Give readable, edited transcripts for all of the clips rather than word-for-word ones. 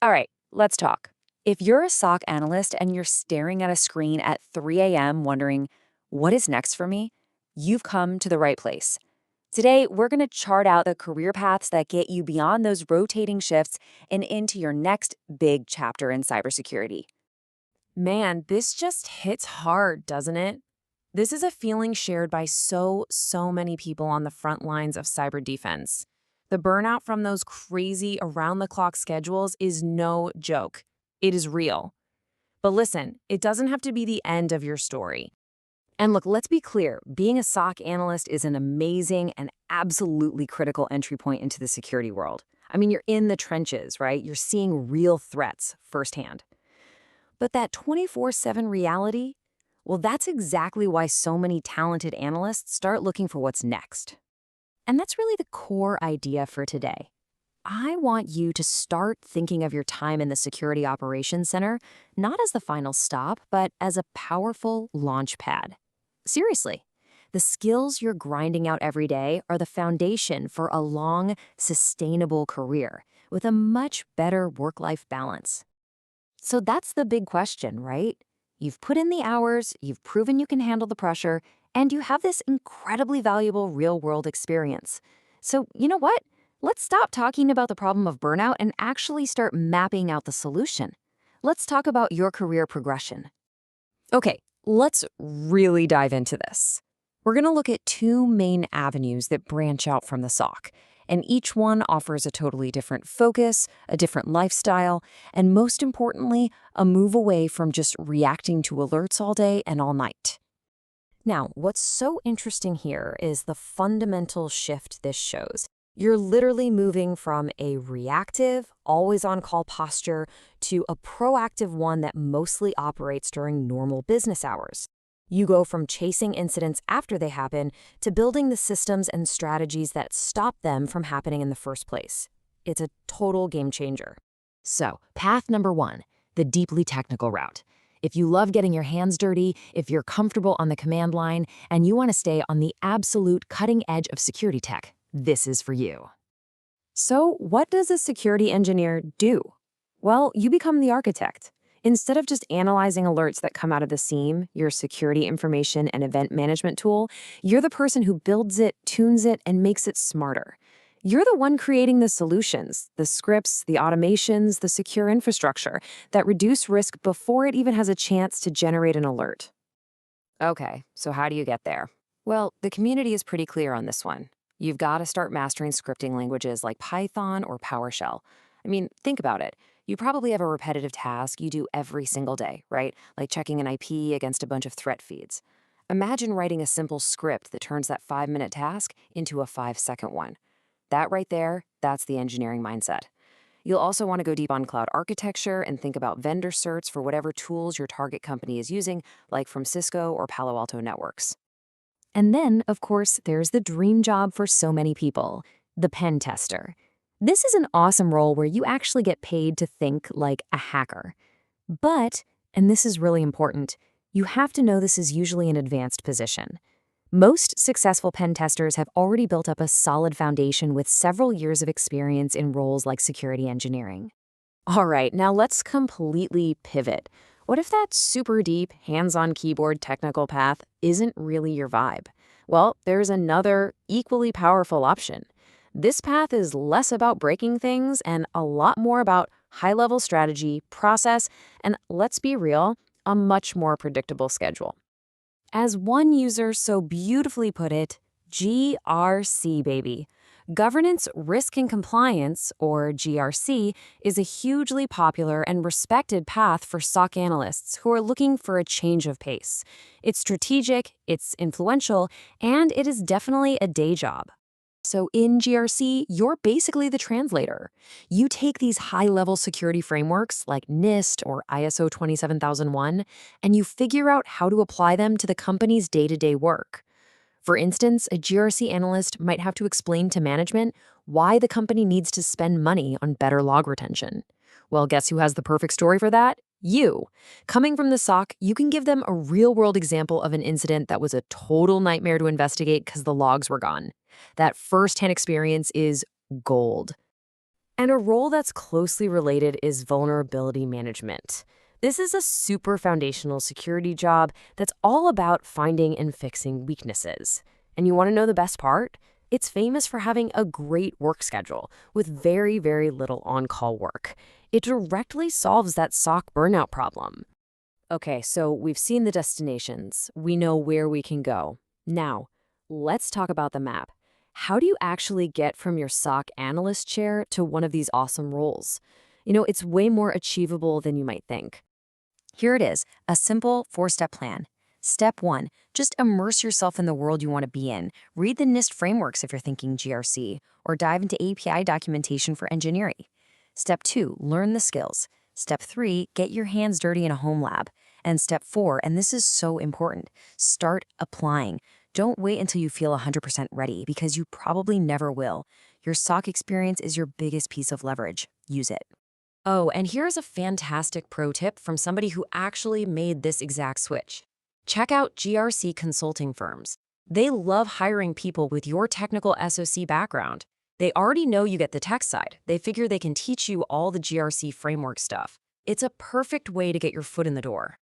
All right, let's talk. If you're a SOC analyst and you're staring at a screen at 3 a.m. wondering, what is next for me? You've come to the right place. Today, we're going to chart out the career paths that get you beyond those rotating shifts and into your next big chapter in cybersecurity. Man, this just hits hard, doesn't it? This is a feeling shared by so many people on the front lines of cyber defense. The burnout from those crazy around-the-clock schedules is no joke. It is real. But listen, it doesn't have to be the end of your story. And look, let's be clear, being a SOC analyst is an amazing and absolutely critical entry point into the security world. I mean, you're in the trenches, right? You're seeing real threats firsthand. But that 24/7 reality, well, that's exactly why so many talented analysts start looking for what's next. And that's really the core idea for today. I want you to start thinking of your time in the Security Operations Center not as the final stop, but as a powerful launch pad. Seriously, the skills you're grinding out every day are the foundation for a long, sustainable career with a much better work-life balance. So that's the big question, right? You've put in the hours, you've proven you can handle the pressure, and you have this incredibly valuable real-world experience. So you know what? Let's stop talking about the problem of burnout and actually start mapping out the solution. Let's talk about your career progression. Okay, let's really dive into this. We're going to look at two main avenues that branch out from the SOC, and each one offers a totally different focus, a different lifestyle, and most importantly, a move away from just reacting to alerts all day and all night. Now, what's so interesting here is the fundamental shift this shows. You're literally moving from a reactive, always-on-call posture to a proactive one that mostly operates during normal business hours. You go from chasing incidents after they happen to building the systems and strategies that stop them from happening in the first place. It's a total game changer. So, path number one, the deeply technical route. If you love getting your hands dirty, if you're comfortable on the command line, and you want to stay on the absolute cutting edge of security tech, this is for you. So, what does a security engineer do? Well, you become the architect. Instead of just analyzing alerts that come out of the SIEM, your security information and event management tool, you're the person who builds it, tunes it, and makes it smarter. You're the one creating the solutions, the scripts, the automations, the secure infrastructure that reduce risk before it even has a chance to generate an alert. Okay, so how do you get there? Well, the community is pretty clear on this one. You've got to start mastering scripting languages like Python or PowerShell. I mean, think about it. You probably have a repetitive task you do every single day, right? Like checking an IP against a bunch of threat feeds. Imagine writing a simple script that turns that 5-minute task into a 5-second one. That right there, that's the engineering mindset. You'll also want to go deep on cloud architecture and think about vendor certs for whatever tools your target company is using, like from Cisco or Palo Alto Networks. And then, of course, there's the dream job for so many people, the pen tester. This is an awesome role where you actually get paid to think like a hacker. But, and this is really important, you have to know this is usually an advanced position. Most successful pen testers have already built up a solid foundation with several years of experience in roles like security engineering. All right, now let's completely pivot. What if that super deep, hands-on keyboard technical path isn't really your vibe? Well, there's another equally powerful option. This path is less about breaking things and a lot more about high-level strategy, process, and let's be real, a much more predictable schedule. As one user so beautifully put it, GRC, baby. Governance, Risk, and Compliance, or GRC, is a hugely popular and respected path for SOC analysts who are looking for a change of pace. It's strategic, it's influential, and it is definitely a day job. So in GRC, you're basically the translator. You take these high-level security frameworks like NIST or ISO 27001, and you figure out how to apply them to the company's day-to-day work. For instance, a GRC analyst might have to explain to management why the company needs to spend money on better log retention. Well, guess who has the perfect story for that? You. Coming from the SOC, you can give them a real-world example of an incident that was a total nightmare to investigate because the logs were gone. That first-hand experience is gold. And a role that's closely related is vulnerability management. This is a super foundational security job that's all about finding and fixing weaknesses. And you want to know the best part? It's famous for having a great work schedule with very, very little on-call work. It directly solves that SOC burnout problem. Okay, so we've seen the destinations. We know where we can go. Now, let's talk about the map. How do you actually get from your SOC analyst chair to one of these awesome roles? It's way more achievable than you might think. Here it is, a simple 4-step plan. Step 1, just immerse yourself in the world you want to be in. Read the NIST frameworks if you're thinking GRC, or dive into API documentation for engineering. Step 2, learn the skills. Step 3, get your hands dirty in a home lab. And step 4, and this is so important, start applying. Don't wait until you feel 100% ready, because you probably never will. Your SOC experience is your biggest piece of leverage. Use it. Oh, and here's a fantastic pro tip from somebody who actually made this exact switch. Check out GRC consulting firms. They love hiring people with your technical SOC background. They already know you get the tech side. They figure they can teach you all the GRC framework stuff. It's a perfect way to get your foot in the door.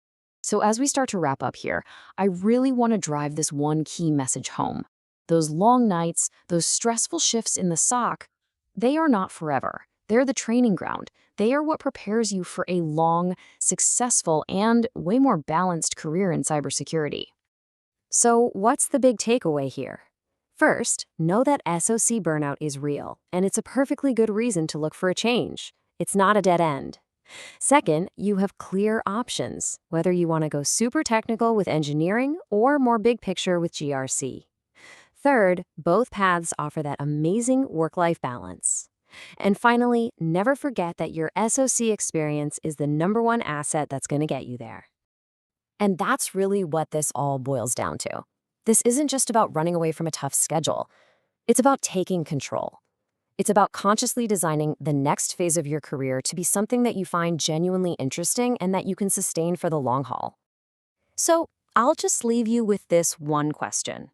So as we start to wrap up here, I really want to drive this one key message home. Those long nights, those stressful shifts in the SOC, they are not forever. They're the training ground. They are what prepares you for a long, successful, and way more balanced career in cybersecurity. So what's the big takeaway here? First, know that SOC burnout is real, and it's a perfectly good reason to look for a change. It's not a dead end. Second, you have clear options, whether you want to go super technical with engineering or more big picture with GRC. Third, both paths offer that amazing work-life balance. And finally, never forget that your SOC experience is the #1 asset that's going to get you there. And that's really what this all boils down to. This isn't just about running away from a tough schedule. It's about taking control. It's about consciously designing the next phase of your career to be something that you find genuinely interesting and that you can sustain for the long haul. So, I'll just leave you with this one question.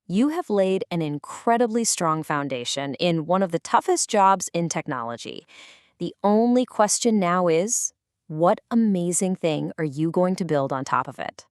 You have laid an incredibly strong foundation in one of the toughest jobs in technology. The only question now is, what amazing thing are you going to build on top of it?